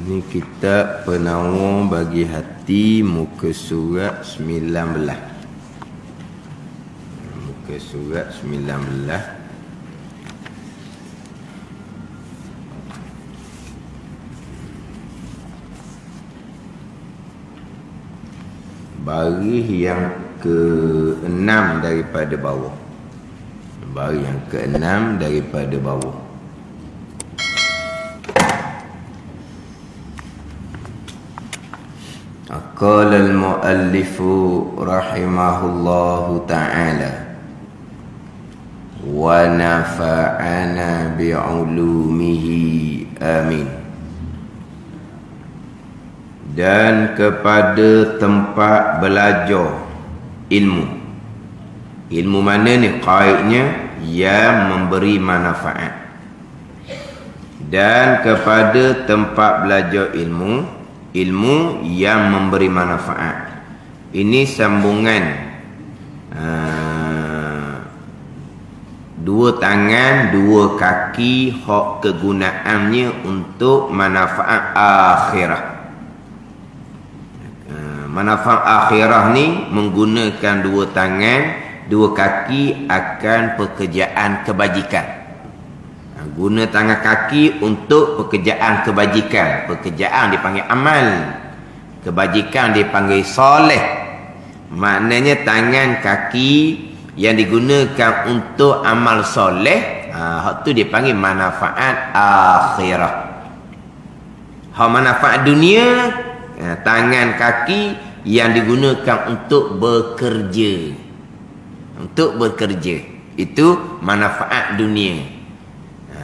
Ini kitab Penawar bagi hati, muka surat 19. Muka surat 19. Baris yang ke-6 daripada bawah. Baris yang ke-6 daripada bawah. Qala al-muallifu rahimahullahu ta'ala wa nafa'ana bi'ulumihi amin. Dan kepada tempat belajar ilmu. Ilmu mana ni? Qaidnya yang memberi manfaat. Dan kepada tempat belajar ilmu, ilmu yang memberi manfaat. Ini sambungan dua tangan, dua kaki, hak kegunaannya untuk manfaat akhirah. Manfaat akhirah ni menggunakan dua tangan, dua kaki akan pekerjaan kebajikan. Guna tangan kaki untuk pekerjaan kebajikan. Pekerjaan dipanggil amal, kebajikan dipanggil soleh. Maknanya tangan kaki yang digunakan untuk amal soleh, hak tu dipanggil manfaat akhirah. Hak manfaat dunia, tangan kaki yang digunakan untuk bekerja. Untuk bekerja, itu manfaat dunia.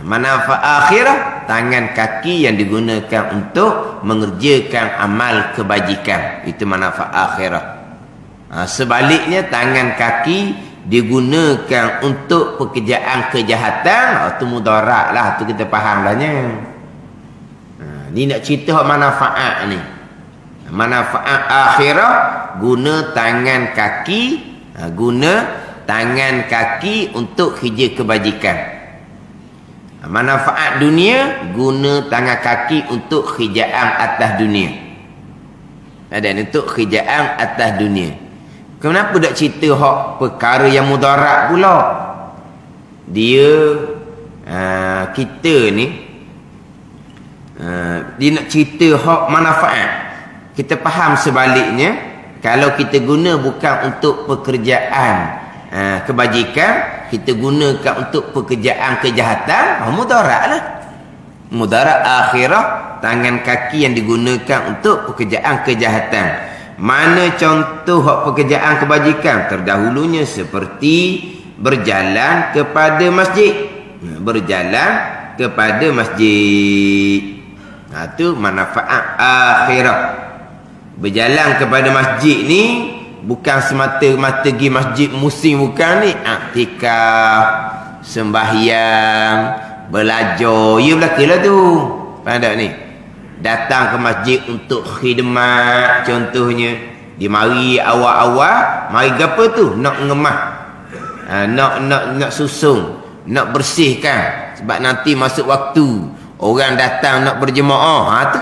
Manfaat akhirah, tangan kaki yang digunakan untuk mengerjakan amal kebajikan. Itu manfaat akhirah. Sebaliknya, tangan kaki digunakan untuk pekerjaan kejahatan, itu mudarat lah. Itu kita faham lahnya. Ni nak cerita manfaat ni. Manfaat akhirah, guna tangan kaki, guna tangan kaki untuk kerja kebajikan. Manfaat dunia, guna tangan kaki untuk kerjaan atas dunia. Ada untuk kerjaan atas dunia. Kenapa tak cerita hak perkara yang mudarat pula? Dia kita ni dia nak cerita hak manfaat. Kita faham sebaliknya, kalau kita guna bukan untuk pekerjaan kebajikan, kita gunakan untuk pekerjaan kejahatan, mudarat lah. Mudarat akhirah, tangan kaki yang digunakan untuk pekerjaan kejahatan. Mana contoh hak pekerjaan kebajikan? Terdahulunya seperti berjalan kepada masjid. Berjalan kepada masjid, itu manfaat akhirah. Berjalan kepada masjid ni bukan semata-mata pergi masjid musim, bukan ni. I'tikaf, sembahyang, belajar, ya belakalah tu. Faham tak ni? Datang ke masjid untuk khidmat contohnya. Dia mari awal-awal, mari gapo tu? Nak ngemah. Nak susung, nak bersihkan. Sebab nanti masuk waktu orang datang nak berjemaah. Tu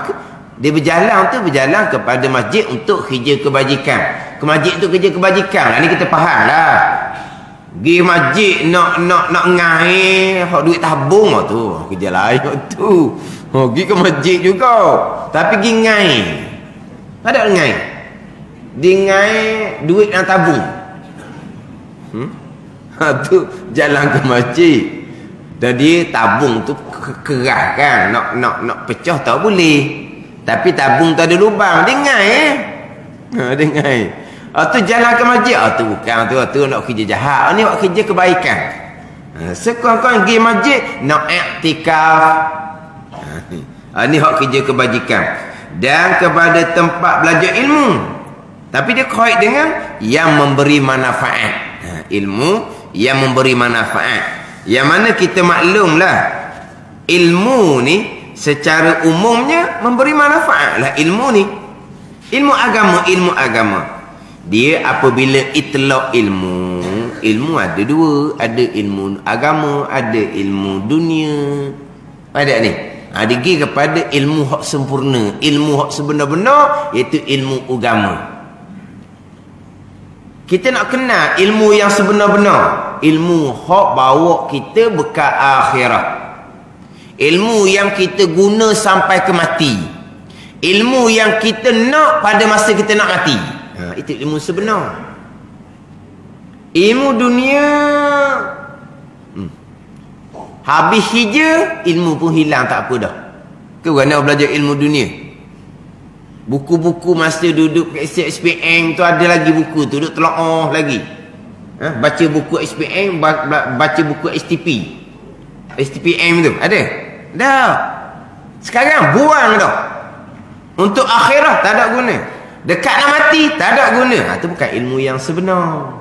dia berjalan kepada masjid untuk kerja kebajikan. Ke masjid tu kerja kebajikan. Ini kita faham lah. Pergi masjid nak ngai, hak duit tabung tu, kerja lain tu. Pergi ke masjid juga, tapi pergi ngai. Ada ngai. Dia ngai duit yang tabung. Tu jalan ke masjid. Dan dia tabung tu keras kan, nak pecah tak boleh. Tapi tabung tak ada lubang, dia ngai dia ngai. Tu jalan ke masjid, tu bukan tu nak kerja jahat, ni buat kerja kebaikan. Sekurang-kurang pergi masjid nak i'tikaf. Ni hak kerja kebajikan. Dan kepada tempat belajar ilmu, tapi dia kait dengan yang memberi manfaat. Ilmu yang memberi manfaat, yang mana kita maklumlah ilmu ni secara umumnya memberi manfaat lah. Ilmu ni, ilmu agama, dia apabila itlaq ilmu ada dua, ada ilmu agama, ada ilmu dunia. Ada ni. Digi kepada ilmu hak sempurna, ilmu hak sebenar-benar, iaitu ilmu agama. Kita nak kenal ilmu yang sebenar-benar, ilmu hak bawa kita bekal akhirat, ilmu yang kita guna sampai ke mati, ilmu yang kita nak pada masa kita nak mati. Itu ilmu sebenar. Ilmu dunia habis hijau, ilmu pun hilang, tak apa dah. Kerana belajar ilmu dunia, buku-buku masa duduk SPM tu ada lagi buku tu, duduk telaah lagi. Baca buku SPM, baca buku STPM tu ada? Dah. Sekarang buang dah. Untuk akhirat tak ada guna. Dekat nak mati tak ada guna. Itu bukan ilmu yang sebenar.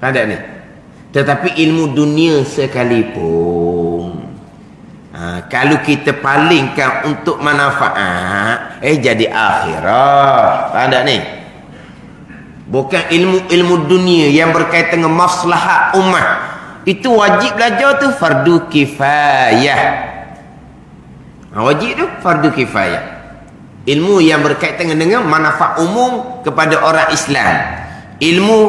Tak ada ni. Tetapi ilmu dunia sekalipun, kalau kita palingkan untuk manfaat, jadi akhirat. Tak ada ni. Bukan ilmu dunia yang berkaitan dengan maslahat umat. Itu wajib belajar tu fardu kifayah. Wajib tu fardu kifayah. Ilmu yang berkaitan dengan manfaat umum kepada orang Islam. Ilmu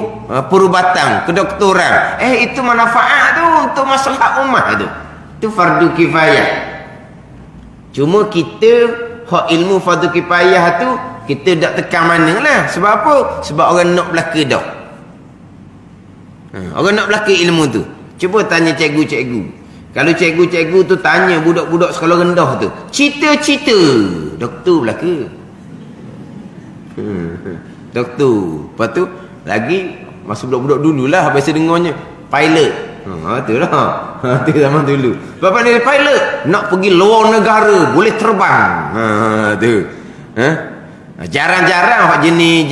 perubatan, kedoktoran. Itu manfaat tu untuk maslahat umat tu. Itu fardu kifayah. Cuma kita hak ilmu fardu kifayah tu kita tak tekan mana lah. Sebab apa? Sebab orang nak belaka dah. Orang nak belaka ilmu tu. Cuba tanya cikgu-cikgu. Kalau cikgu-cikgu tu tanya budak-budak sekolah rendah tu, cita-cita doktor belaka. Doktor. Lepas tu lagi masa budak-budak dululah biasa dengarnya pilot. Tu lah. Tu zaman dulu. Bapak ni pilot nak pergi luar negara, boleh terbang. Tu. Jarang-jarang hak jenis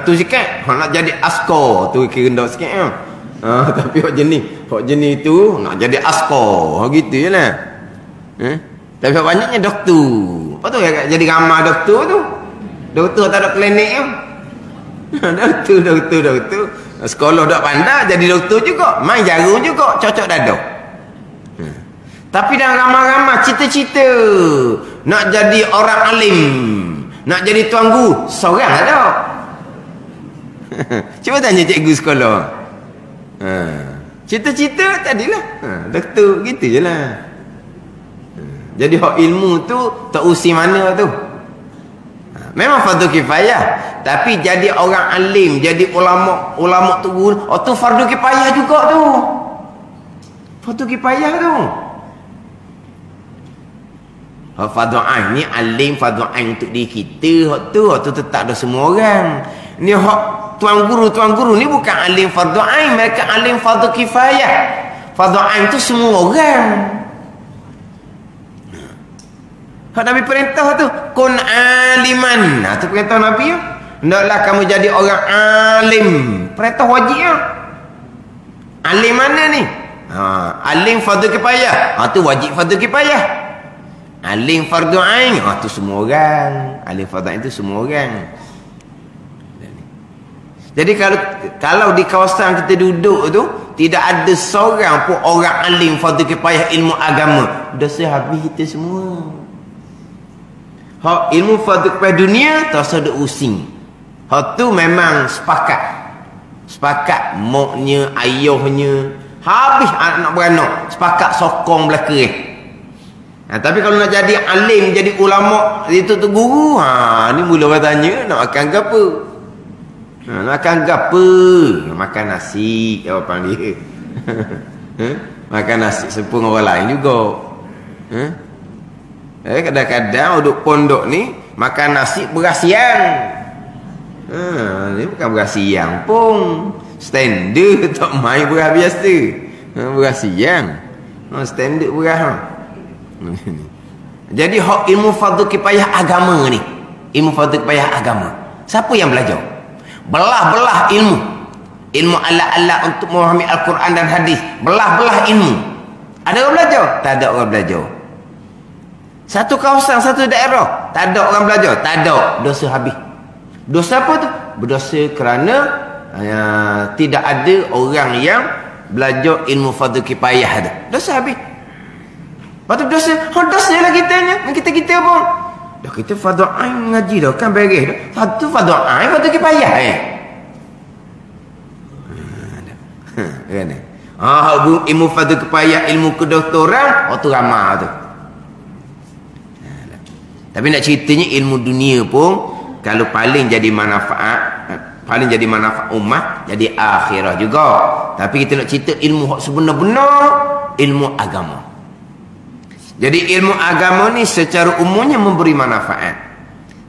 tu sikit, hak nak jadi askar tu kira rendah sikit. Tapi hak jenis tu nak jadi askar, gitu jelah. Tapi hak banyaknya doktor. Apa tu jadi ramai doktor tu? Doktor tak ada klinik tu. Doktor. Sekolah dak pandai jadi doktor juga, main jarum juga, cocok dadah. Tapi dah ramai-ramai cita-cita nak jadi orang alim, nak jadi tuan guru, seorang ada. Cuba tanya cikgu sekolah. Cita-cita tadilah doktor, gitu je lah. Jadi hak ilmu tu tak usi mana tu. Memang fardu kifayah, tapi jadi orang alim, jadi ulama tu guru, tu fardu kifayah juga tu. Fardu kifayah tu. Hak fardu ain ni alim fardu ain untuk diri kita, hak tu tetap ada semua orang. Ni hak tuan guru ni bukan alim fardu ain, mereka alim fardu kifayah. Fardu ain tu semua orang. Hak Nabi perintah tu kun aliman. Tu perintah Nabi ya. Hendaklah kamu jadi orang alim. Perintah wajib ya. Alim mana ni? Alim fardu kifayah. Tu wajib fardu kifayah. Alim fardu ain, tu semua orang. Alim fardu ain tu semua orang. Jadi kalau di kawasan kita duduk tu tidak ada seorang pun orang alim fardu kifayah ilmu agama, dosa habis kita semua. Hak ilmu fardu kifayah dunia tak usah duk using. Hak tu memang sepakat moknya, ayahnya, habis anak beranak sepakat sokong belaka. Tapi kalau nak jadi alim, jadi ulama, itu tu guru, ni mula orang tanya nak makan ke apa? Nak makan ke apa? Nak makan nasi, jawapan dia. Makan nasi sepung orang lain juga. Kadang-kadang duduk pondok ni makan nasi beras siang. Ni bukan beras siang pun, standard tak main beras biasa. Beras siang. Standard beras. Jadi hak ilmu fardu kifayah agama ni, ilmu fardu kifayah agama, siapa yang belajar? Belah-belah ilmu alat-alat untuk memahami Al-Quran dan hadis, belah-belah ilmu. Ada orang belajar? Tak ada orang belajar. Satu kawasan, satu daerah, tak ada orang belajar, tak ada, dosa habis. Dosa apa tu? Berdosa kerana tidak ada orang yang belajar ilmu fardu kifayah tu. Dosa habis. Lepas tu dosa, dosa lah kitanya. Kita pun. Dah kita fardu ain ngaji dah kan beres dah. Satu fardu ain, fardu kifayah kan? Ilmu fardu kifayah, ilmu kedoktoran, tu ramah tu. Tapi nak ceritanya ilmu dunia pun kalau paling jadi manfaat umat jadi akhirah juga. Tapi kita nak cerita ilmu hak sebenar-benar ilmu agama. Jadi ilmu agama ni secara umumnya memberi manfaat.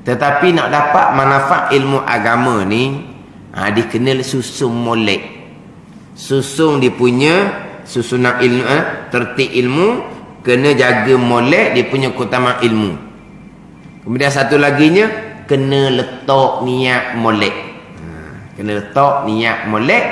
Tetapi nak dapat manfaat ilmu agama ni dikenal susun molek. Susun dia punya susunan ilmu, tertib ilmu, kena jaga molek dia punya keutamaan ilmu. Kemudian satu laginya kena letak niat molek. Kena letak niat molek,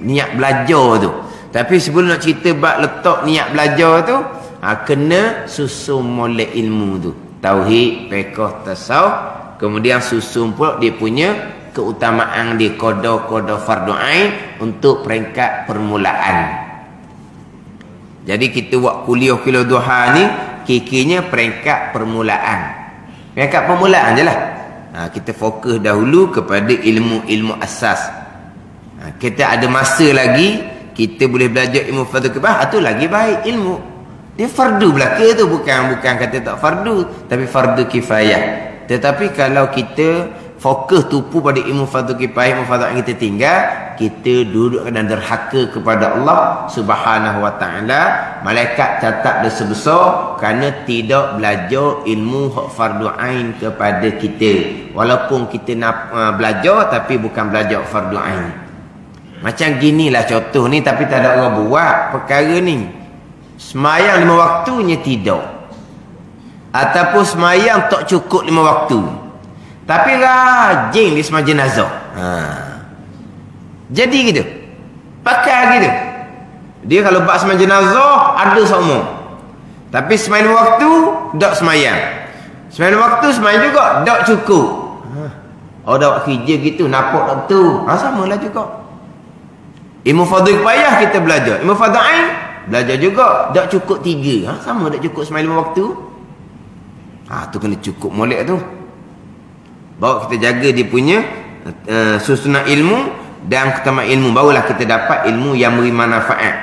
niat belajar tu. Tapi sebelum nak cerita bab letak niat belajar tu, kena susun molek ilmu tu. Tauhid, fiqh, tasawuf, kemudian susun pula dia punya keutamaan dia qada fardu ain untuk peringkat permulaan. Jadi kita buat kuliah duha ni kikirnya peringkat permulaan. Peringkat permulaan je lah. Kita fokus dahulu kepada ilmu-ilmu asas. Kita ada masa lagi, kita boleh belajar ilmu fardu kifayah, tu lagi baik ilmu. Dia fardu belaka tu, bukan kata tak fardu, tapi fardu kifayah. Tetapi kalau kita fokus tupu pada ilmu fardu kifayah, ilmu fardu yang kita tinggal, kita duduk dan derhaka kepada Allah Subhanahu wa taala. Malaikat catat dosa besar kerana tidak belajar ilmu hak fardu ain kepada kita. Walaupun kita nak belajar tapi bukan belajar fardu ain. Macam ginilah contoh ni, tapi tak ada orang buat perkara ni. Semayang 5 waktunya tidak, ataupun semayang tak cukup 5 waktu, tapi rajin di sembahyang jenazah. Jadi gitu. Pakai gitu. Dia kalau bak sembahyang jenazah ada semua. Tapi sembahyang waktu tak sembahyang. Sembahyang waktu sembahyang juga tak cukup. Dah buat kerja gitu nampak tak betul. Samalah juga. Ilmu fardu kifayah kita belajar. Ilmu fardu ain belajar juga tak cukup 3. Sama tak cukup sembahyang 5 waktu. Tu kena cukup molek tu. Bawa kita jaga dia punya susunan ilmu dan keutamaan ilmu, barulah kita dapat ilmu yang memberi manfaat.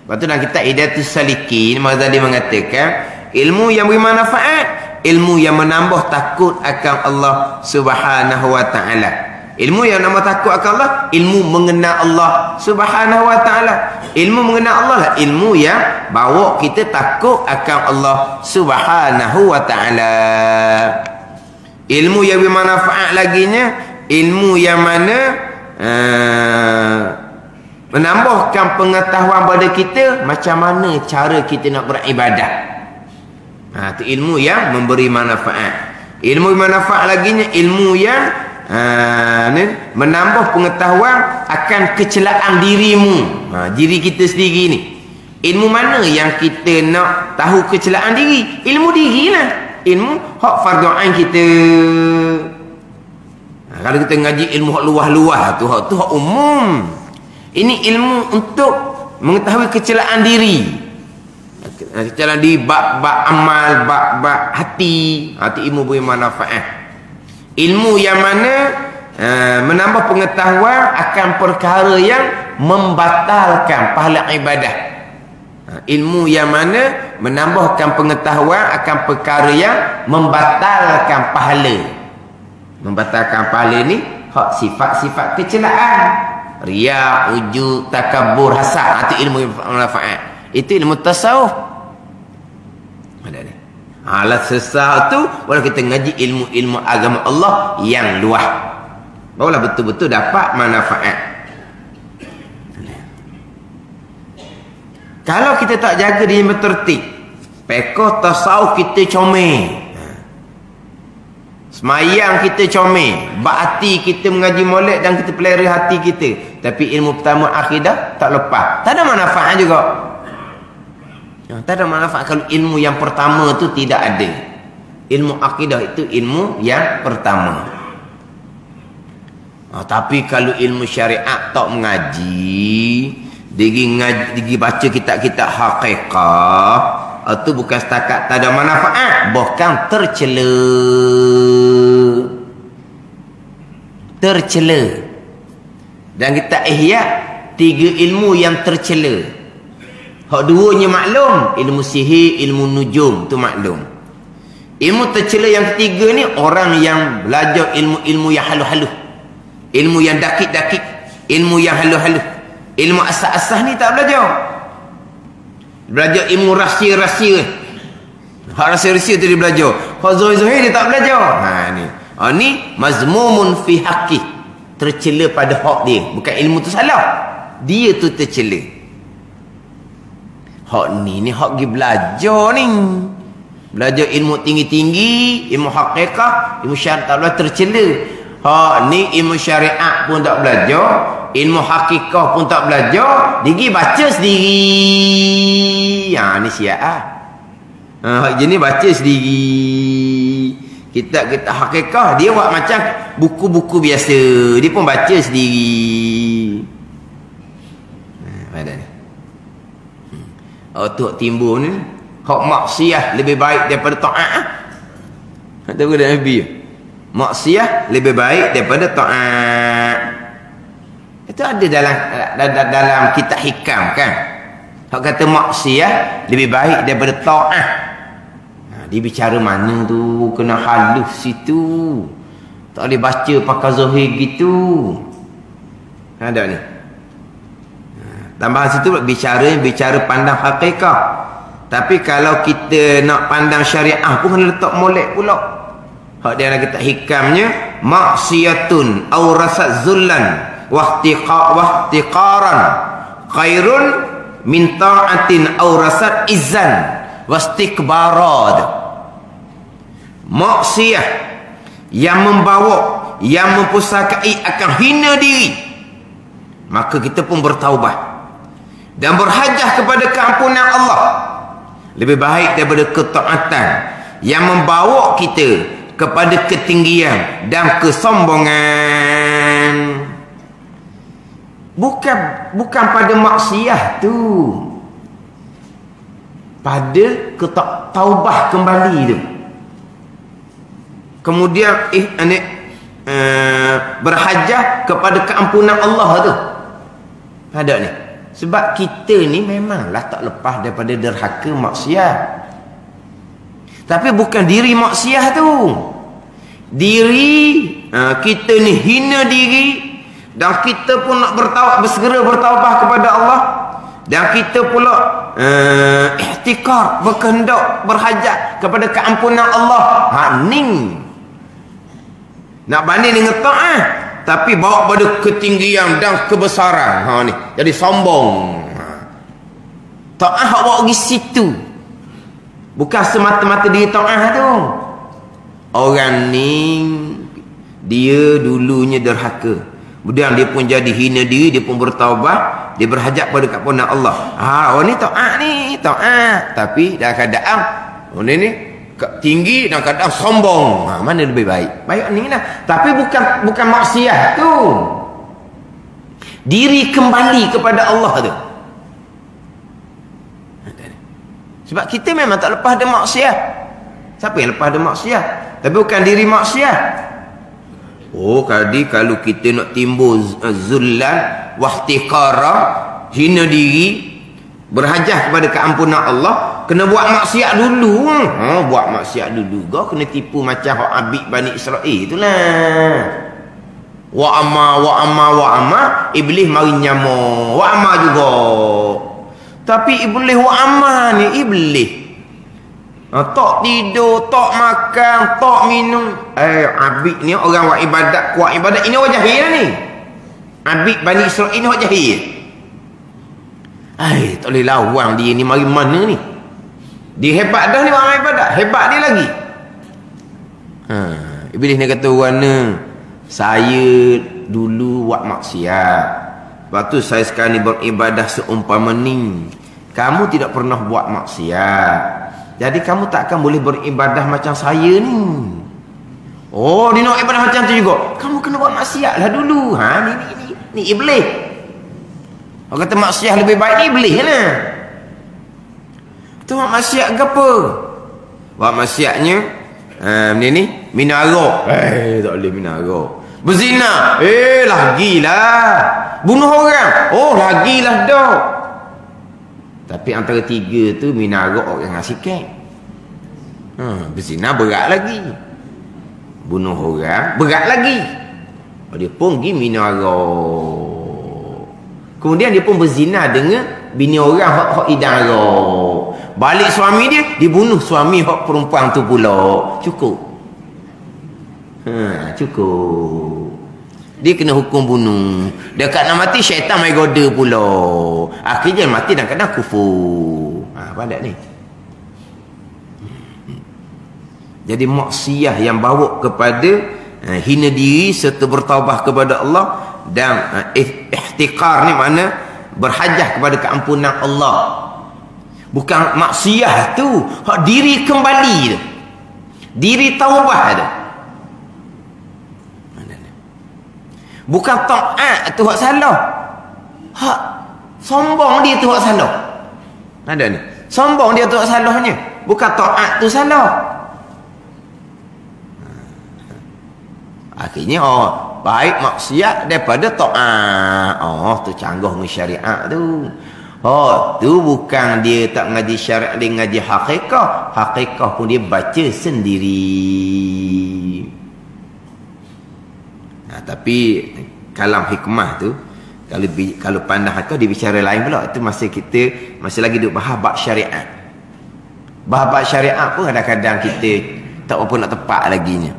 Lepas tu dalam kitab Hidayatus Salikin, Mazali mengatakan ilmu yang memberi manfaat, ilmu yang menambah takut akan Allah Subhanahu wa taala. Ilmu yang menambah takut akan Allah, ilmu mengenal Allah Subhanahu wa taala. Ilmu mengenal Allah lah ilmu yang bawa kita takut akan Allah Subhanahu wa taala. Ilmu yang bermanfaat laginya, ilmu yang mana menambahkan pengetahuan pada kita macam mana cara kita nak beribadah. Itu ilmu yang memberi manfaat. Ilmu manfaat laginya ilmu yang menambah pengetahuan akan kecelaan dirimu, diri kita sendiri ni. Ilmu mana yang kita nak tahu kecelaan diri? Ilmu diri lah. Ilmu hak fardu ain kita. Kalau kita ngaji ilmu hak luah-luah tu hak umum. Ini ilmu untuk mengetahui kecelaan diri. Kecelaan diri bab amal, bab hati. Hati ilmu beri manfaat. Ilmu yang mana menambah pengetahuan akan perkara yang membatalkan pahala ibadah. Ilmu yang mana menambahkan pengetahuan akan perkara yang membatalkan pahala. Membatalkan pahala ni hak sifat-sifat kecelaan, riya, ujub, takabur, hasad. Itu ilmu manfaat. Itu ilmu tasawuf. Ada ni. Alat sesat tu baru kita ngaji ilmu-ilmu agama Allah yang luas. Barulah betul-betul dapat manfaat. Kalau kita tak jaga dia bertertib, fiqh tasawuf kita comel, semayang kita comel, hati kita mengaji molek dan kita pelihara hati kita, tapi ilmu pertama akidah tak lepas, tak ada manfaat juga. Tak ada manfaat kalau ilmu yang pertama tu tidak ada. Ilmu akidah itu ilmu yang pertama. Tapi kalau ilmu syariat tak mengaji, Digi baca kitab-kitab haqiqah, Itu bukan setakat tak ada manfaat, bahkan tercela. Tercela. Dan kita ihya 3 ilmu yang tercela. Hak duanya maklum, ilmu sihir, ilmu nujum tu maklum. Ilmu tercela yang ketiga ni orang yang belajar ilmu-ilmu yang halus-halus. Ilmu yang dakik-dakik, ilmu yang halus-halus. Ilmu asas-asas ni tak belajar. Belajar ilmu rahsia-rahsia. Hak rahsia-rahsia tu dia belajar. Hak zahir-zahir dia tak belajar. Ni. Ni mazmumun fi haqqi. Tercela pada hak dia. Bukan ilmu tu salah. Dia tu tercela. Hak ni hak pergi belajar ni. Belajar ilmu tinggi-tinggi, ilmu hakikat, ilmu syariat tak boleh tercela. Hak ni ilmu syariat pun tak belajar, ilmu hakikah pun tak belajar, dia baca sendiri. Ni siap hak jenis baca sendiri. Kita hakikah dia buat macam buku-buku biasa, dia pun baca sendiri. Ada ni. Tu timbul ni hak maksiat lebih baik daripada taat. Kata kepada Nabi, maksiat lebih baik daripada taat. Itu ada dalam kitab hikam kan. Hak kata maksiat lebih baik daripada taat. Dia bicara mana tu, kena halus situ. Tak boleh baca pakai zahir gitu. Ada ni. Tambahan situ bicara pandang hakikat. Tapi kalau kita nak pandang syariah pun kena letak molek pula. Hak dia nak kita hikamnya, maksiatun aw rasat zullan wa ihtiqaran khairun min ta'atin aw rasat izzan wa istikbarat. Maksiat yang membawa, yang mempusakai akan hina diri, maka kita pun bertaubat dan berhajah kepada keampunan Allah, lebih baik daripada ketaatan yang membawa kita kepada ketinggian dan kesombongan. Bukan pada maksiat tu, pada taubah kembali tu. Kemudian berhajah kepada keampunan Allah tu. Ada ni. Sebab kita ni memanglah tak lepas daripada derhaka maksiat. Tapi bukan diri maksiat tu. Diri kita ni hina diri, dan kita pun nak bersegera bertaubat kepada Allah, dan kita pula ihtikar, berkehendak, berhajat kepada keampunan Allah. Ning nak banding dengan taat, tapi bawa pada ketinggian dan kebesaran. Ni jadi sombong. Taat hak bawa pergi situ. Bukan semata-mata dia taat tu. Orang ni dia dulunya derhaka, kemudian dia pun jadi hina diri, dia pun bertaubat, dia berhajat pada keampunan Allah. Orang ni taat, tapi dalam keadaan orang ni tinggi dan kadang sombong. Mana lebih baik? Baik ni lah. Tapi bukan maksiat tu. Diri kembali kepada Allah tu. Sebab kita memang tak lepas dari maksiat. Siapa yang lepas dari maksiat? Tapi bukan diri maksiat. Kalau kita nak timbul zullan wahtiqara, hina diri, berhajah kepada keampunan Allah, kena buat maksiat dulu. Buat maksiat dulu. Kau kena tipu macam hak Abid Bani Israel itulah. Wa amma iblis mari nyamuk. Wa amma juga. Tapi iblis wa amma ni iblis. Tak tidur, tak makan, tak minum. Abid ni orang buat ibadat, kuat ibadat. Ini orang jahil ni. Abid Bani Israel ini orang jahil. Tak boleh lawan dia ni, mari mana ni. Dia hebat dah ni orang ibadat, hebat dia lagi. Iblis ni kata warna, saya dulu buat maksiat, lepas tu saya sekarang ni beribadah seumpama ni. Kamu tidak pernah buat maksiat, jadi kamu tak akan boleh beribadah macam saya ni. Dia nak ibadah macam tu juga. Kamu kena buat maksiat lah dulu. Ni iblis. Orang kata maksiat lebih baik ni iblis lah. Itu buat maksiat ke apa? Buat maksiatnya ni minara. Tak boleh minara. Berzina. Lagilah. Bunuh orang. Lagilah dah. Tapi antara tiga tu minara orang asikan. Berzina berat lagi. Bunuh orang berat lagi. Dia pun pergi minara. Kemudian dia pun berzina dengan bini orang hak idara. Balik suami dia, dibunuh suami hak perempuan tu pula. Cukup. Cukup. Dia kena hukum bunuh. Dekat nak mati syaitan mai goda pula. Akhirnya mati dan kadang kufur. Balik ni. Jadi maksiat yang bawa kepada hina diri serta bertaubat kepada Allah dan ihtiqar ni makna berhajat kepada keampunan Allah. Bukan maksiat tu, hak diri kembali tu. Diri taubat tu. Bukan taat tu hak salah. Hak sombong dia tu hak salah. Ada ni. Sombong dia tu hak salahnya. Bukan taat tu salah. Akhirnya baik maksiat daripada taat. Tu canggah dengan syariat tu. Tu bukan dia tak ngaji syariat, dia ngaji hakikah. Hakikah pun dia baca sendiri. Tapi kalam hikmah tu kalau pandang hakikah dia bicara lain pula. Itu masih lagi duduk bahas bab syariat. Bahas syariat pun kadang-kadang kita tak apa nak tepat lagi nya.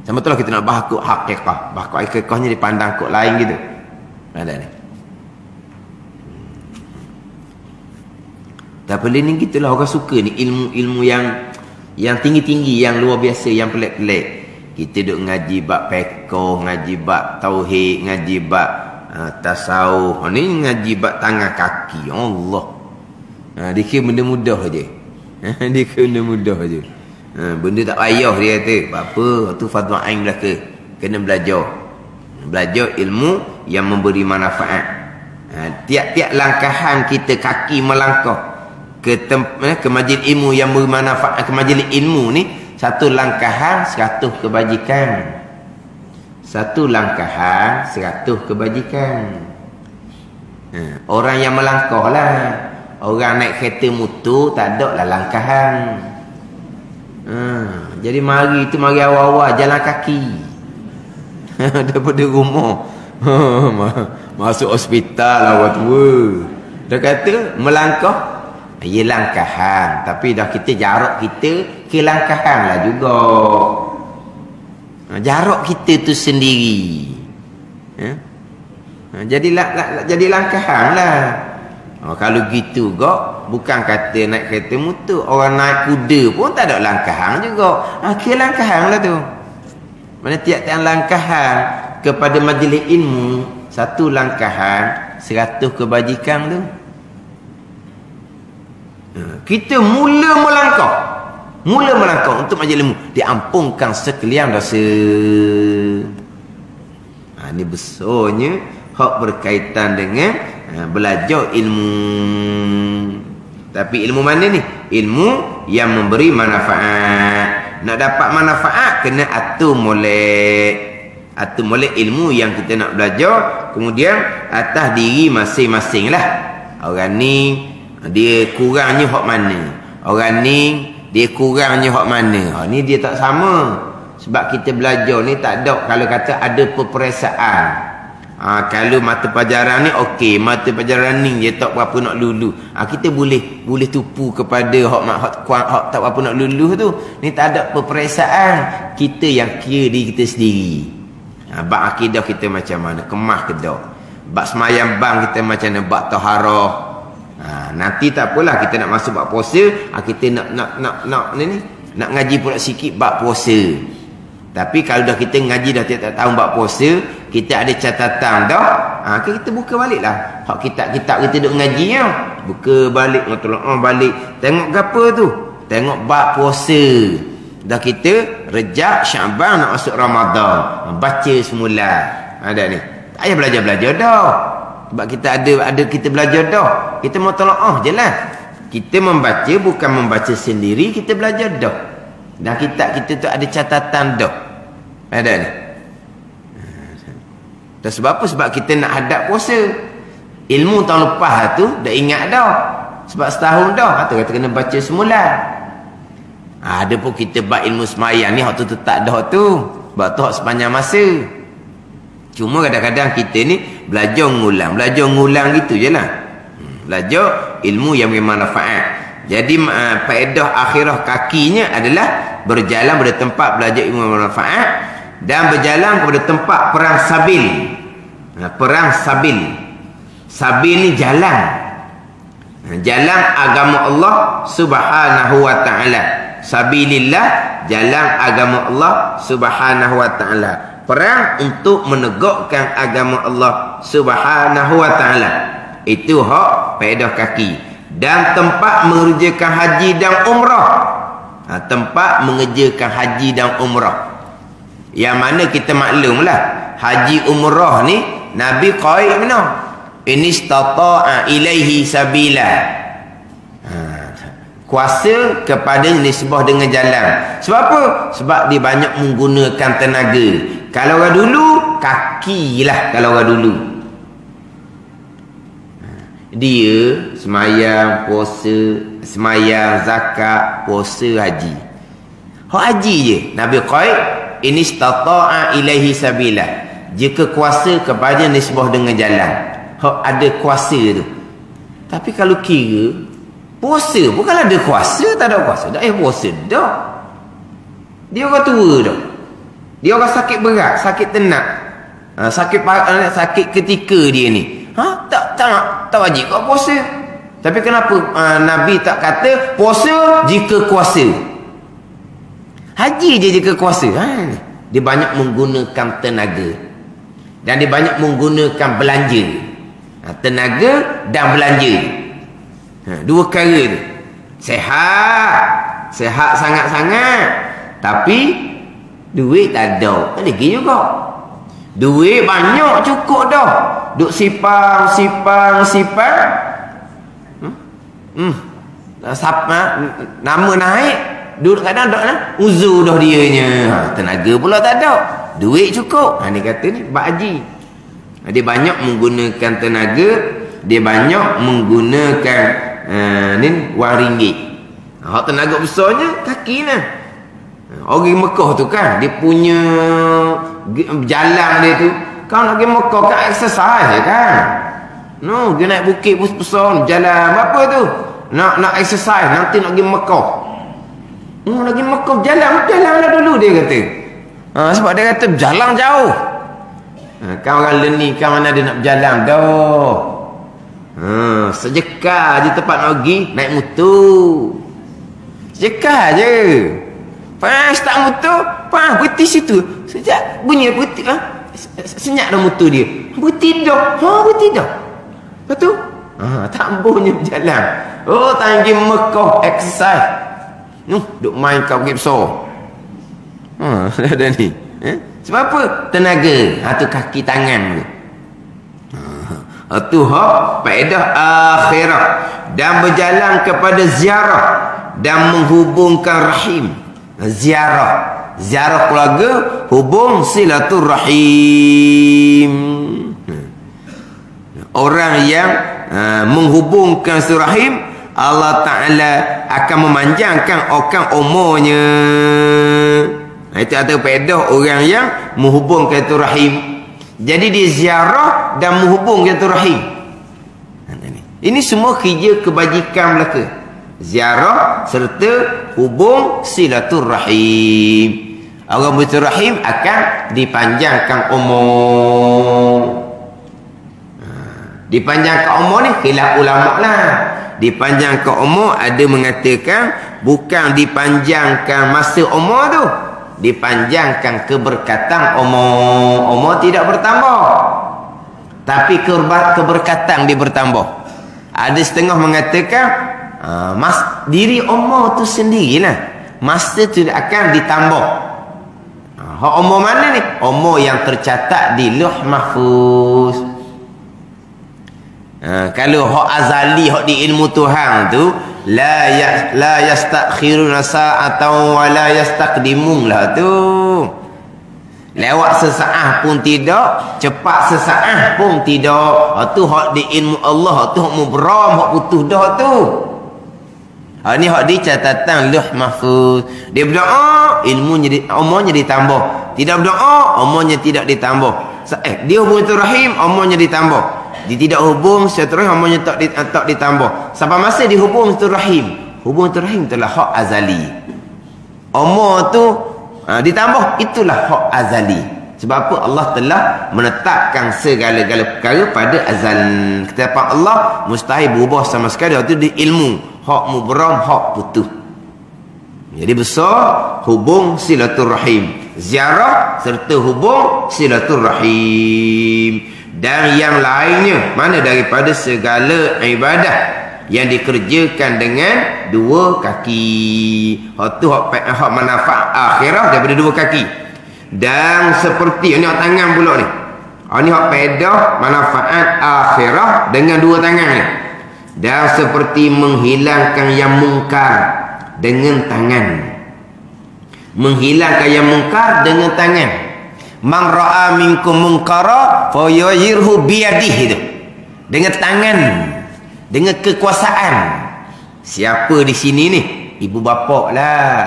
Sama tu lah kita nak bahas kod hakikah. Bahas kod hakikahnya dipandang kod lain gitu. Ada ni. Tapi ni gitulah orang suka ni ilmu-ilmu yang tinggi-tinggi, yang luar biasa, yang pelik-pelik. Kita duk ngaji bab fiqh, ngaji bab tauhid, ngaji bab tasawuf. Ni ngaji bab tangan kaki. Allah. Dia kira benda mudah aje. Dia kira benda mudah aje. Benda tak payah dia kata. Apa tu fardhu ain belaka. Kena belajar. Belajar ilmu yang memberi manfaat. Tiap-tiap langkahan kita kaki melangkah ke majlis ilmu yang bermanfaat, ke majlis ilmu ni satu langkahan 100 kebajikan. Satu langkahan 100 kebajikan. Orang yang melangkah lah. Orang naik kereta motor tak ada lah langkahan. Jadi mari awal-awal jalan kaki. Daripada rumah masuk hospital awal tua. Dia kata melangkah ia langkahan, tapi dah kita jarak kita ke langkahan lah juga. Jarak kita tu sendiri. Jadi langkahan lah. Kalau gitu kok, bukan kata naik kereta motor, orang naik kuda pun tak ada langkahan juga. Ke langkahan lah tu. Mana tiap-tiap langkahan kepada majlis ilmu, satu langkahan 100 kebajikan tu. Kita mula melangkah untuk majlis ilmu, diampunkan sekalian dosa. Ini besarnya hak berkaitan dengan belajar ilmu. Tapi ilmu mana ni? Ilmu yang memberi manfaat. Nak dapat manfaat kena atur molek ilmu yang kita nak belajar. Kemudian atas diri masing-masing lah. Orang ni dia kurangnya hak mana, orang ni dia kurangnya hak mana. Ni dia tak sama. Sebab kita belajar ni tak ada, kalau kata ada peperiksaan. Kalau mata pelajaran ni okey, mata pelajaran ni dia tak berapa nak lulu. Kita boleh tupu kepada hak tak berapa nak lulu tu. Ni tak ada peperiksaan. Kita yang kira diri kita sendiri. Bab akidah kita macam mana, kemah ke dak. Bab semayang bang kita macam mana, bab taharah. Nanti tak apalah kita nak masuk bab puasa, kita nak ngaji pula sikit bab puasa. Tapi kalau dah kita ngaji dah tiap-tiap tahun bab puasa, kita ada catatan dah, kita buka baliklah hak kitab-kitab kita duk ngaji ya. Buka balik, tolong balik. Tengok gapo tu? Tengok bab puasa. Dah kita Rejab, Syaban nak masuk Ramadan. Baca semula. Ada ni. Tak payah belajar-belajar dah. Sebab kita ada kita belajar dah. Kita mau tolong je lah. kita membaca bukan membaca sendiri, kita belajar dah. Dan kitab kita tu ada catatan dah. Ada ni. Dan sebab apa? Sebab kita nak hadap puasa. Ilmu tahun lepas tu dah ingat dah. Sebab setahun dah. Atau kata kena baca semula. Ada pun kita buat ilmu semayang ni, hak tu tak dah tu. Sebab tu hak sepanjang masa. Cuma kadang-kadang kita ni belajar ngulang gitu je lah. Belajar ilmu yang bermanfaat. Jadi faedah akhirah kakinya adalah berjalan pada tempat belajar ilmu yang bermanfaat dan berjalan kepada tempat perang sabil. Perang sabil. Sabil ni jalan. Jalan agama Allah Subhanahu wa ta'ala. Sabilillah, jalan agama Allah Subhanahu wa ta'ala. Perang untuk menegakkan agama Allah Subhanahu wa ta'ala. Itu hak faedah kaki. Dan tempat mengerjakan haji dan umrah. Tempat mengerjakan haji dan umrah. Yang mana kita maklumlah, haji umrah ni Nabi qaid mana? Inistata'a ilaihi sabila. Kuasa kepada nisbah dengan jalan. Sebab apa? Sebab dia banyak menggunakan tenaga. Kalau orang dulu, kaki lah kalau orang dulu. Dia semayang, puasa, semayang, zakat, puasa, haji. Hak haji je. Nabi qaid, inistata'a ilaihi sabila. Jika kuasa kepada nisbah dengan jalan. Hak ada kuasa tu. Tapi kalau kira puasa, bukanlah ada kuasa, tak ada kuasa. Dah puasa dah. Dia orang tua dah. Dia orang sakit berat, sakit tenak. Sakit ketika dia ni. Tak wajib kau puasa. Tapi kenapa Nabi tak kata puasa jika kuasa? Haji je jika kuasa. Dia banyak menggunakan tenaga. Dan dia banyak menggunakan belanja. Tenaga dan belanja. Dua perkara tu. Sehat sangat-sangat. Tapi duit tak ada. Lagi juga. Duit banyak cukup dah. Duk sipang. Nama naik. Duduk kadang dok lah. Uzur dah dianya. Tenaga pula tak ada. Duit cukup. Ni kata ni bak haji. Dia banyak menggunakan tenaga. Dia banyak menggunakan ni wang ringgit. Hak tenaga besarnya kaki lah. Orang Mekah tu kan, dia punya jalan dia tu, kau nak pergi Mekah kan exercise je kan. No, dia naik bukit besar, jalan apa tu? Nak exercise, nanti nak pergi Mekah. Nak pergi Mekah, jalanlah dulu dia kata. Sebab dia kata jalan jauh. Kau orang leni, kau mana dia nak berjalan dah. Sejekar je tempat nak pergi, naik motor. Sejekar je. Pas tak motor, berhenti situ. Sejak bunyi berhenti, senyap dah motor dia. Berhenti dah. Lepas tu, tak bunyi berjalan. Tak pergi Mekah exercise. Duk main kau pergi besar. Ada ni. Sebab apa? Tenaga. Tu kaki tangan tu. Itu faedah akhirah. Dan berjalan kepada ziarah. Dan menghubungkan rahim. Ziarah keluarga, hubung silaturrahim. Orang yang menghubungkan silaturrahim, Allah Ta'ala akan memanjangkan umurnya. Itu ada faedah orang yang menghubungkan silaturrahim. Jadi dia ziarah dan menghubungkan silaturrahim. Ini semua kerja kebajikan belaka. Ziarah serta hubung silaturrahim. Orang bersilaturrahim akan dipanjangkan umur. Dipanjangkan umur ni khilaf ulama lah. Dipanjangkan umur ada mengatakan bukan dipanjangkan masa umur tu, dipanjangkan keberkatan umur. Umur tidak bertambah, tapi keberkatan dia bertambah. Ada setengah mengatakan diri umur tu sendirilah, masa tu akan ditambah. Umur mana ni? Umur yang tercatat di Lauh Mahfuz. Kalau hak azali, hak di ilmu Tuhan tu, la yastakhiruna sa'atan wa la yastaqdimun lah tu. Lewat sesaat pun tidak, cepat sesaat pun tidak. Hak tu hak di ilmu Allah, hak tu hak mubram, hak putus dah tu. Hak ni hak di catatan Lauh Mahfuz. Dia berdoa, ilmunya umurnya ditambah. Tidak berdoa, umurnya tidak ditambah. Dia hubung rahim, umurnya ditambah. Dia tidak hubung silaturahim, umurnya tak ditambah. Sampai masa dia hubung silaturahim. Hubung silaturahim itulah hak azali. Umur tu ditambah, itulah hak azali. Sebab apa? Allah telah menetapkan segala-gala perkara pada azal. Ketetapan Allah mustahil berubah sama sekali. Itu di ilmu, hak mubram, hak putus. Jadi besar hubung silaturahim, ziarah serta hubung silaturahim, dan yang lainnya mana daripada segala ibadah yang dikerjakan dengan dua kaki. Hak tu hak manfaat akhirah daripada dua kaki. Dan seperti ni hak tangan pula ni. Ni hak pedah manfaat akhirah dengan dua tangan ni. Dan seperti menghilangkan yang mungkar dengan tangan. Menghilangkan yang mungkar dengan tangan. Man ra'a minkum munkara fa yughayirhu biyadihi itu. Dengan tangan, dengan kekuasaan. Siapa di sini ni? Ibu bapa lah.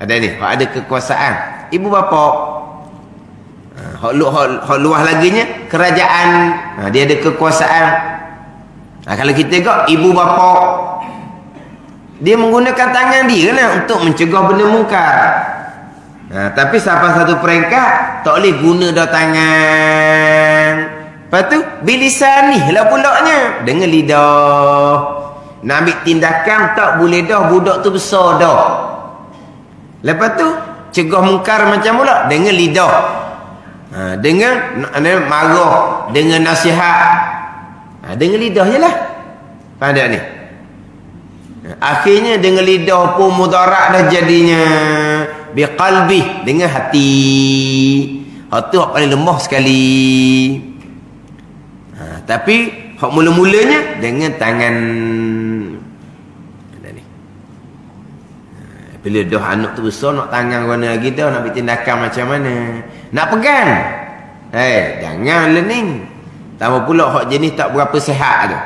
Ada ni, hak ada kekuasaan. Ibu bapa. Hak luas laginya kerajaan. Dia ada kekuasaan. Kalau kita tengok ibu bapa, dia menggunakan tangan dia lah untuk mencegah benda mungkar. Tapi sampai satu peringkat tak boleh guna dah tangan. Lepas tu bilisan ni lah pulaknya dengan lidah. Nak ambil tindakan tak boleh dah, budak tu besar dah. Lepas tu cegah mungkar macam pula dengan lidah. Dengan marah, dengan nasihat. Dengan lidah je lah. Faham tak ni? Akhirnya dengan lidah pun mudarat dah jadinya. Biqalbih, dengan hati. Hak tu hak paling lemah sekali. Tapi hak mula-mulanya dengan tangan. Bila dah anak tu besar, nak tangan mana lagi dah, nak ambil tindakan macam mana, nak pegang. Jangan learning. Tambah pula hak jenis tak berapa sihat tu.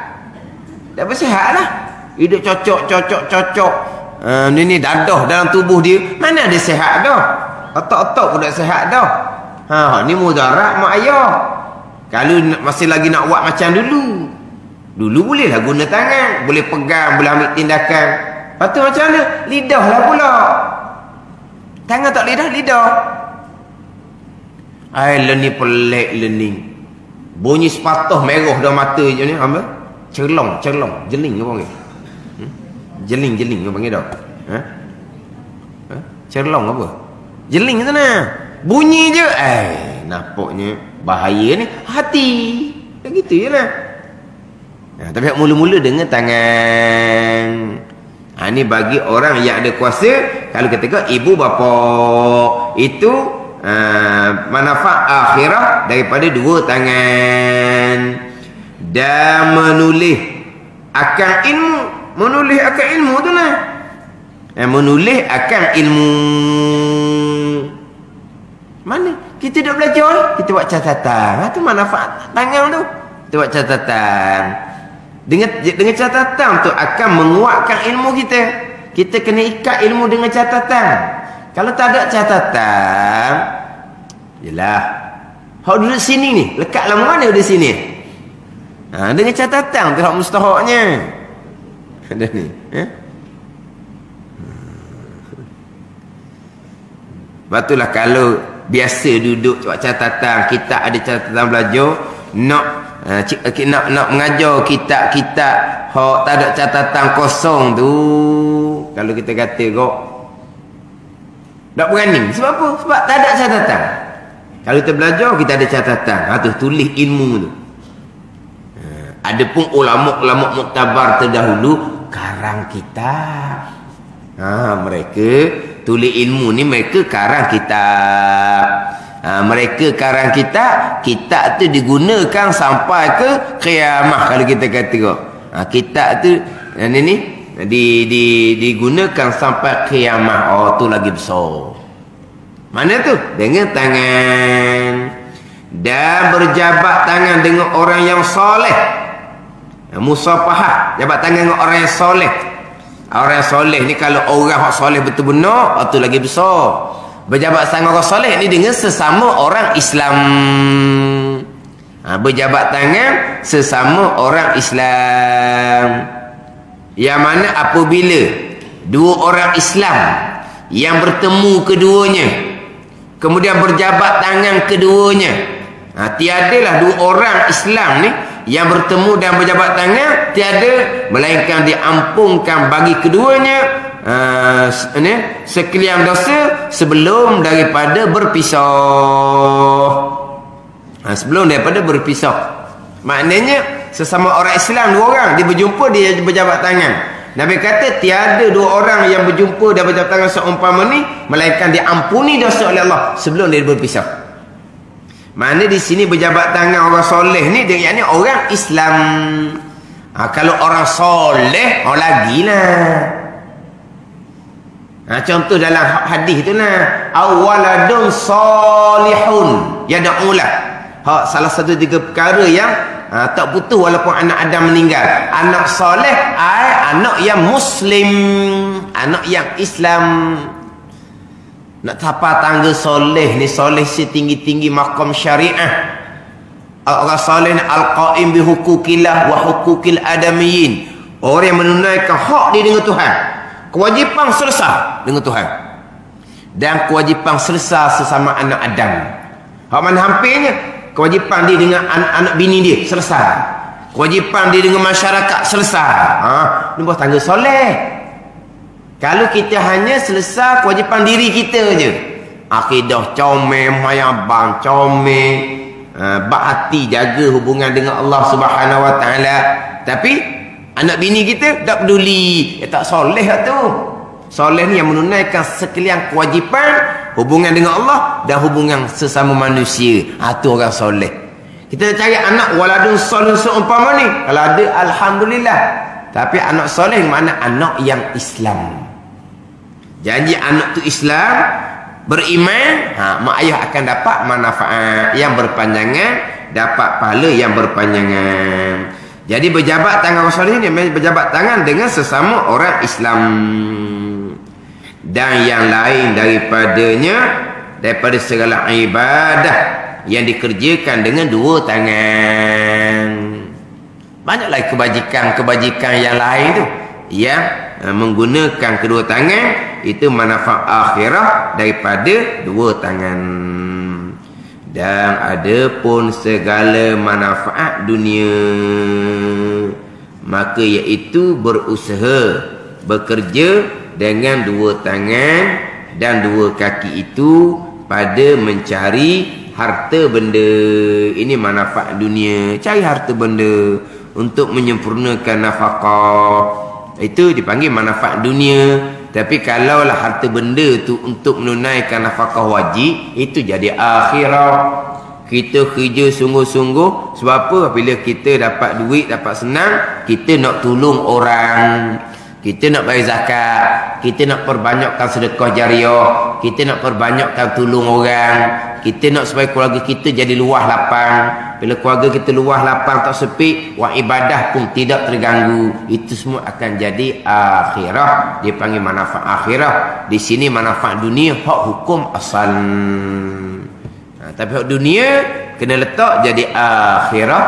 Tak berapa sihat lah. Hidup cocok. Ni dadah dalam tubuh dia, mana ada sihat dah. Otak-otak pun tak sihat dah. Ni mudarat mak ayah. Kalau masih lagi nak buat macam dulu. Dulu bolehlah guna tangan, boleh pegang, boleh ambil tindakan. Lepas tu macam mana? Lidah lah pula. Tangan tak lidah. Learning pelik learning. Bunyi sepatah merah dah mata je ni. Apa? Cerlong. Jeling ke panggil? Jeling ke panggil dah? Cerlong apa? Jeling ke sana? Bunyi je. Nampaknya bahaya ni. Hati. Dah gitu je lah. Tapi mula-mula dengan tangan. Ni bagi orang yang ada kuasa. Kalau katakan ibu bapa, itu manfaat akhirah daripada dua tangan. Dan menulis akan ilmu. Menulis akan ilmu tu lah. Menulis akan ilmu. Mana? Kita dah belajar, kita buat catatan. Itu manfaat tangan tu. Kita buat catatan. Dengan catatan tu akan menguatkan ilmu kita. Kita kena ikat ilmu dengan catatan. Kalau tak ada catatan, yelah, hak duduk sini ni, lekat lah mana duduk sini. Dengan catatan tu hak mustahaknya. Ada ni. Batulah kalau biasa duduk buat catatan, kita ada catatan belajar, nak mengajar kitab-kitab hak tak ada catatan kosong tu, kalau kita kata kok tak berani. Sebab apa? Sebab tak ada catatan. Kalau kita belajar, kita ada catatan. Tu tulis ilmu tu. Adapun ulama-ulama muktabar terdahulu karang kitab. Mereka tulis ilmu ni, mereka karang kitab. Mereka karang kitab tu digunakan sampai ke kiamah kalau kita kata. Kitab tu digunakan sampai kiamah. Oh, tu lagi besar. Mana tu? Dengan tangan. Dan berjabat tangan dengan orang yang soleh. Musafahah, jabat tangan dengan orang yang soleh. Orang yang soleh ni kalau orang yang soleh betul-betul, tu lagi besar. Berjabat tangan orang soleh ni dengan sesama orang Islam. Berjabat tangan sesama orang Islam. Yang mana apabila dua orang Islam yang bertemu keduanya, kemudian berjabat tangan keduanya, tiadalah dua orang Islam ni yang bertemu dan berjabat tangan, tiada melainkan diampunkan bagi keduanya sekalian dosa sebelum daripada berpisah. Sebelum daripada berpisah. Maknanya sesama orang Islam dua orang dia berjumpa, dia berjabat tangan. Nabi kata tiada dua orang yang berjumpa dan berjabat tangan seumpama ni melainkan diampuni dosa oleh Allah sebelum dia berpisah. Mana di sini berjabat tangan orang soleh ni dengan ni orang Islam. Kalau orang soleh, lagi lah. Contoh dalam hadis tu lah, awaladun salihun yad'ulah. Salah satu tiga perkara yang tak putus walaupun anak Adam meninggal. Anak soleh, anak yang Muslim, anak yang Islam. Nak tapa tangga soleh ni, soleh setinggi-tinggi maqam syariah. Orang soleh ni al-qaim bi hukukillah wa hukukil adamiyin. Orang yang menunaikan hak dia dengan Tuhan. Kewajipan selesai dengan Tuhan. Dan kewajipan selesai sesama anak Adam. Hak mana hampirnya? Kewajipan dia dengan anak bini dia selesai. Kewajipan dia dengan masyarakat selesai. Ni buat tangga soleh. Kalau kita hanya selesai kewajipan diri kita je, akidah comel, mayabang comel, hati jaga hubungan dengan Allah Subhanahu Wa Taala, tapi anak bini kita tak peduli, tak soleh lah tu. Soleh ni yang menunaikan sekalian kewajipan hubungan dengan Allah dan hubungan sesama manusia. Tu orang soleh. Kita cari anak waladun soleh seumpama ni, kalau ada alhamdulillah. Tapi anak soleh mana? Anak yang Islam. Janji anak tu Islam, beriman, mak ayah akan dapat manfaat yang berpanjangan, dapat pahala yang berpanjangan. Jadi berjabat tangan orang soleh ni berjabat tangan dengan sesama orang Islam. Dan yang lain daripada segala ibadah yang dikerjakan dengan dua tangan. Banyak lagi kebajikan yang lain tu yang menggunakan kedua tangan, itu manfaat akhirah daripada dua tangan. Dan ada pun segala manfaat dunia, maka iaitu berusaha, bekerja dengan dua tangan dan dua kaki itu pada mencari harta benda. Ini manfaat dunia, cari harta benda untuk menyempurnakan nafkah, itu dipanggil manfaat dunia. Tapi kalaulah harta benda tu untuk menunaikan nafkah wajib, itu jadi akhirah. Kita kerja sungguh-sungguh. Sebab apa? Bila kita dapat duit, dapat senang, kita nak tolong orang, kita nak bayar zakat, kita nak perbanyakkan sedekah jariah, kita nak perbanyakkan tolong orang, kita nak supaya keluarga kita jadi luah lapang. Bila keluarga kita luah lapang, tak sepik, ibadah pun tidak terganggu. Itu semua akan jadi akhirah. Dia panggil manfaat akhirah. Di sini manfaat dunia hak hukum asal. Tapi hak dunia kena letak jadi akhirah.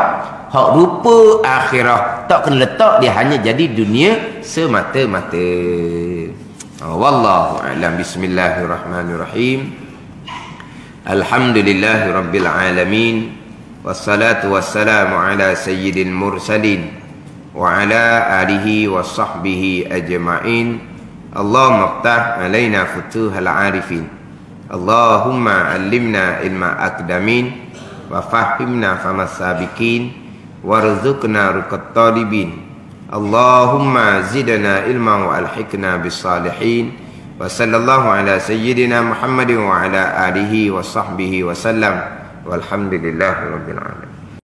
Hak rupa akhirah tak kena letak, dia hanya jadi dunia semata-mata. Wallahu a'lam. Bismillahirrahmanirrahim. Alhamdulillahirabbil alamin. Wassalatu wassalamu ala sayyidil mursalin wa ala alihi wa sahbihi ajma'in. Allahumma iftah alaina futuhal arifin. Allahumma allimna ilma akdamin wa fahimna famas sabiqin warzuqna ruqat talibin. Allahumma zidna ilma wa alhiqna bis salihin Wa sallallahu ala sayyidina Muhammadin wa ala alihi wa sahbihi wa sallam. Walhamdulillahirabbil alamin.